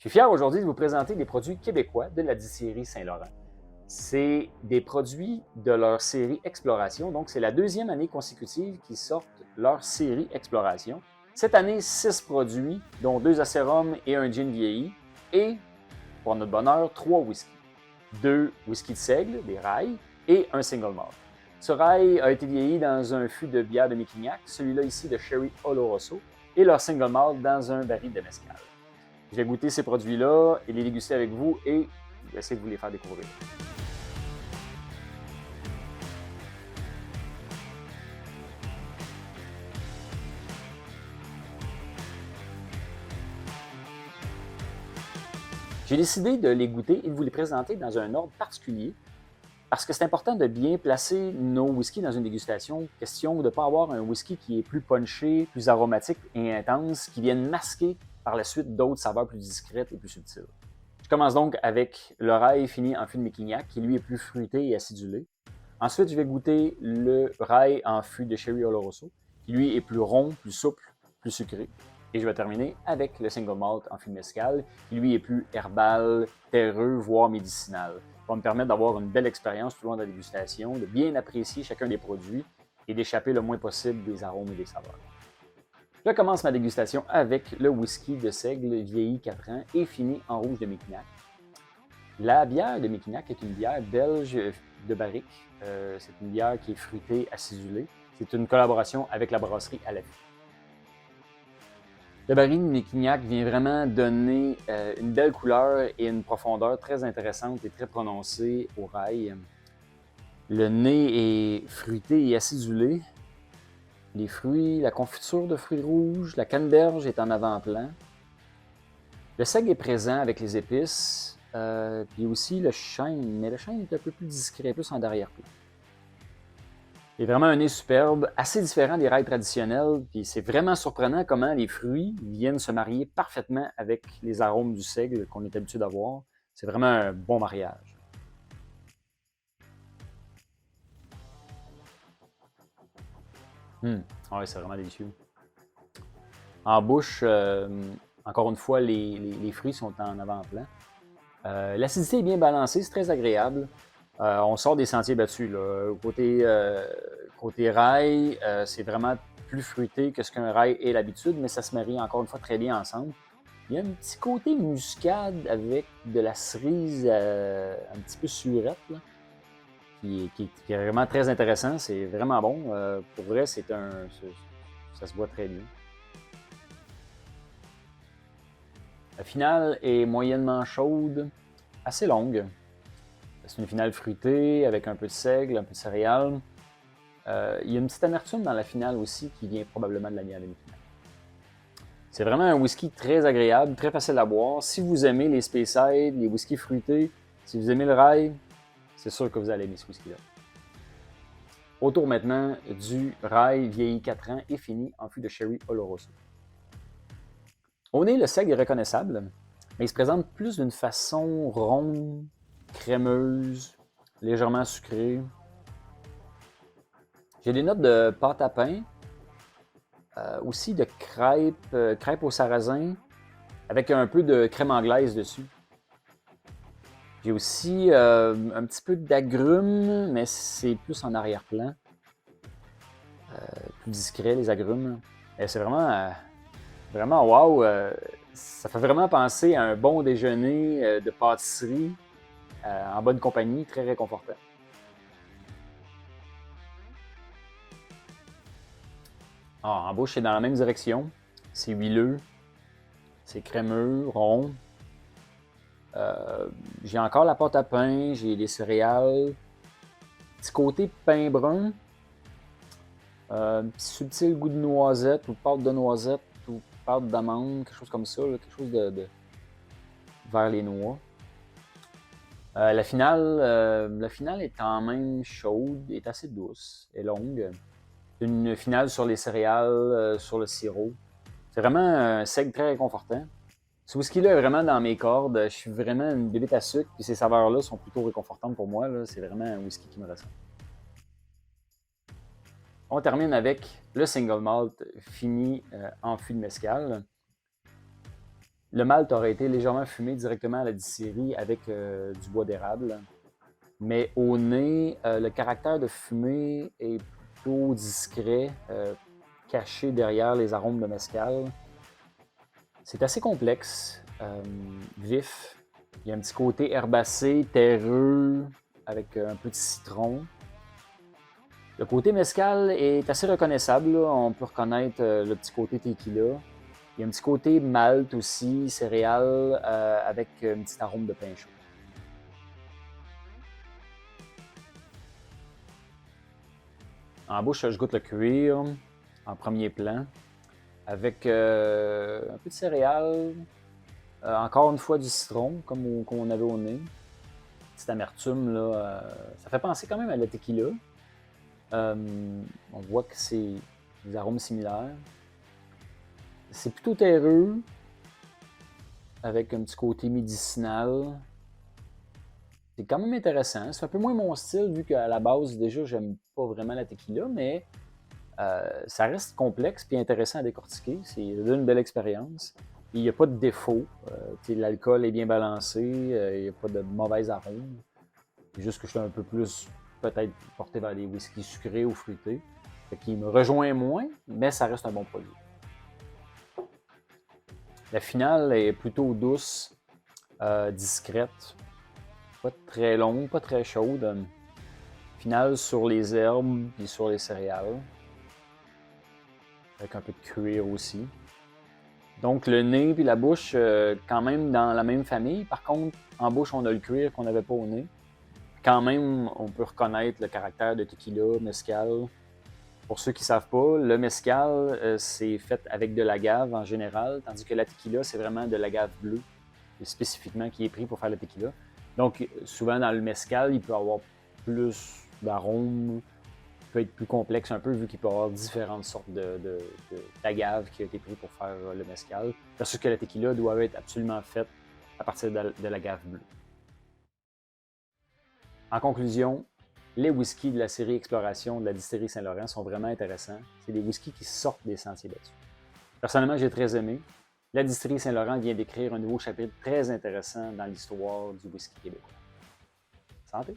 Je suis fier aujourd'hui de vous présenter des produits québécois de la distillerie Saint-Laurent. C'est des produits de leur série Exploration, donc c'est la deuxième année consécutive qu'ils sortent leur série Exploration. Cette année, 6 produits, dont 2 acérums et un gin vieilli, et, pour notre bonheur, 3 whiskies. 2 whiskies de seigle, des rails, et un single malt. Ce rail a été vieilli dans un fût de bière de Mekignac, celui-là ici de Sherry Oloroso, et leur single malt dans un baril de mezcal. Je vais goûter ces produits-là et les déguster avec vous et essayer de vous les faire découvrir. J'ai décidé de les goûter et de vous les présenter dans un ordre particulier parce que c'est important de bien placer nos whiskies dans une dégustation, question de ne pas avoir un whisky qui est plus punché, plus aromatique et intense, qui vienne masquer par la suite d'autres saveurs plus discrètes et plus subtiles. Je commence donc avec le rail fini en fût de Mekignac, qui lui est plus fruité et acidulé. Ensuite, je vais goûter le rail en fût de Sherry Oloroso, qui lui est plus rond, plus souple, plus sucré. Et je vais terminer avec le single malt en fût de mezcal, qui lui est plus herbal, terreux, voire médicinal. Ça va me permettre d'avoir une belle expérience tout au long de la dégustation, de bien apprécier chacun des produits et d'échapper le moins possible des arômes et des saveurs. Je commence ma dégustation avec le whisky de seigle vieilli 4 ans et fini en rouge de Mekignac. La bière de Mekignac est une bière belge de barrique. C'est une bière qui est fruitée, acidulée. C'est une collaboration avec la brasserie à la vie. Le baril de Mekignac vient vraiment donner une belle couleur et une profondeur très intéressante et très prononcée au rail. Le nez est fruité et acidulé. Les fruits, la confiture de fruits rouges, la canneberge est en avant-plan. Le seigle est présent avec les épices, puis aussi le chêne, mais le chêne est un peu plus discret, plus en arrière-plan. C'est vraiment un nez superbe, assez différent des rails traditionnels, puis c'est vraiment surprenant comment les fruits viennent se marier parfaitement avec les arômes du seigle qu'on est habitué d'avoir. C'est vraiment un bon mariage. Ouais, c'est vraiment délicieux. En bouche, encore une fois, les fruits sont en avant-plan. L'acidité est bien balancée, c'est très agréable. On sort des sentiers battus. Là. Côté rail, c'est vraiment plus fruité que ce qu'un rail est l'habitude, mais ça se marie encore une fois très bien ensemble. Il y a un petit côté muscade avec de la cerise un petit peu surette, là, qui est vraiment très intéressant. C'est vraiment bon. Pour vrai, ça se voit très bien. La finale est moyennement chaude, assez longue. C'est une finale fruitée avec un peu de seigle, un peu de céréales. Il y a une petite amertume dans la finale aussi qui vient probablement de la bière de Mekignac. C'est vraiment un whisky très agréable, très facile à boire. Si vous aimez les Speyside, les whiskies fruités, si vous aimez le rail, c'est sûr que vous allez aimer ce whisky-là. Autour maintenant du rail vieilli 4 ans et fini en fût de Sherry Oloroso. Au nez, le seigle est reconnaissable, mais il se présente plus d'une façon ronde, crémeuse, légèrement sucrée. J'ai des notes de pâte à pain, aussi de crêpes au sarrasin, avec un peu de crème anglaise dessus. J'ai aussi un petit peu d'agrumes, mais c'est plus en arrière-plan. Plus discret, les agrumes. Et c'est vraiment wow. Ça fait vraiment penser à un bon déjeuner de pâtisserie en bonne compagnie, très réconfortant. En bouche, c'est dans la même direction. C'est huileux, c'est crémeux, rond. J'ai encore la pâte à pain, j'ai des céréales. Petit côté pain brun. Petit subtil goût de noisette ou pâte de noisette ou pâte d'amande, quelque chose comme ça, là, quelque chose de vers les noix. La finale est quand même chaude, est assez douce, est longue. Une finale sur les céréales, sur le sirop. C'est vraiment un seigle très réconfortant. Ce whisky-là est vraiment dans mes cordes. Je suis vraiment une bébête à sucre, puis ces saveurs-là sont plutôt réconfortantes pour moi. C'est vraiment un whisky qui me ressemble. On termine avec le single malt fini en fût de mezcal. Le malt aurait été légèrement fumé directement à la distillerie avec du bois d'érable. Mais au nez, le caractère de fumée est plutôt discret, caché derrière les arômes de mezcal. C'est assez complexe, vif. Il y a un petit côté herbacé, terreux, avec un peu de citron. Le côté mezcal est assez reconnaissable, là. On peut reconnaître le petit côté tequila. Il y a un petit côté malt aussi, céréales, avec un petit arôme de pain chaud. En bouche, je goûte le cuir en premier plan, avec un peu de céréales, encore une fois du citron, comme on avait au nez. Petite amertume, là, ça fait penser quand même à la tequila. On voit que c'est des arômes similaires. C'est plutôt terreux, avec un petit côté médicinal. C'est quand même intéressant. C'est un peu moins mon style, vu qu'à la base, déjà, j'aime pas vraiment la tequila, mais ça reste complexe et intéressant à décortiquer. C'est une belle expérience. Il n'y a pas de défaut. L'alcool est bien balancé. Il n'y a pas de mauvais arômes. C'est juste que je suis un peu plus, peut-être, porté vers des whiskies sucrés ou fruités. Fait qu'il me rejoint moins, mais ça reste un bon produit. La finale est plutôt douce, discrète. Pas très longue, pas très chaude. Finale sur les herbes et sur les céréales. Avec un peu de cuir aussi. Donc le nez et la bouche, quand même dans la même famille. Par contre, en bouche, on a le cuir qu'on n'avait pas au nez. Quand même, on peut reconnaître le caractère de tequila, mezcal. Pour ceux qui ne savent pas, le mezcal, c'est fait avec de l'agave en général, tandis que la tequila, c'est vraiment de l'agave bleue, spécifiquement, qui est pris pour faire le tequila. Donc, souvent dans le mezcal, il peut y avoir plus d'arômes, il peut être plus complexe un peu, vu qu'il peut y avoir différentes sortes d'agave qui ont été pris pour faire le mezcal, parce que la tequila doit être absolument faite à partir de l'agave bleue. En conclusion, les whiskies de la série Exploration de la distillerie Saint-Laurent sont vraiment intéressants. C'est des whiskies qui sortent des sentiers battus. Personnellement, j'ai très aimé. La distillerie Saint-Laurent vient d'écrire un nouveau chapitre très intéressant dans l'histoire du whisky québécois. Santé!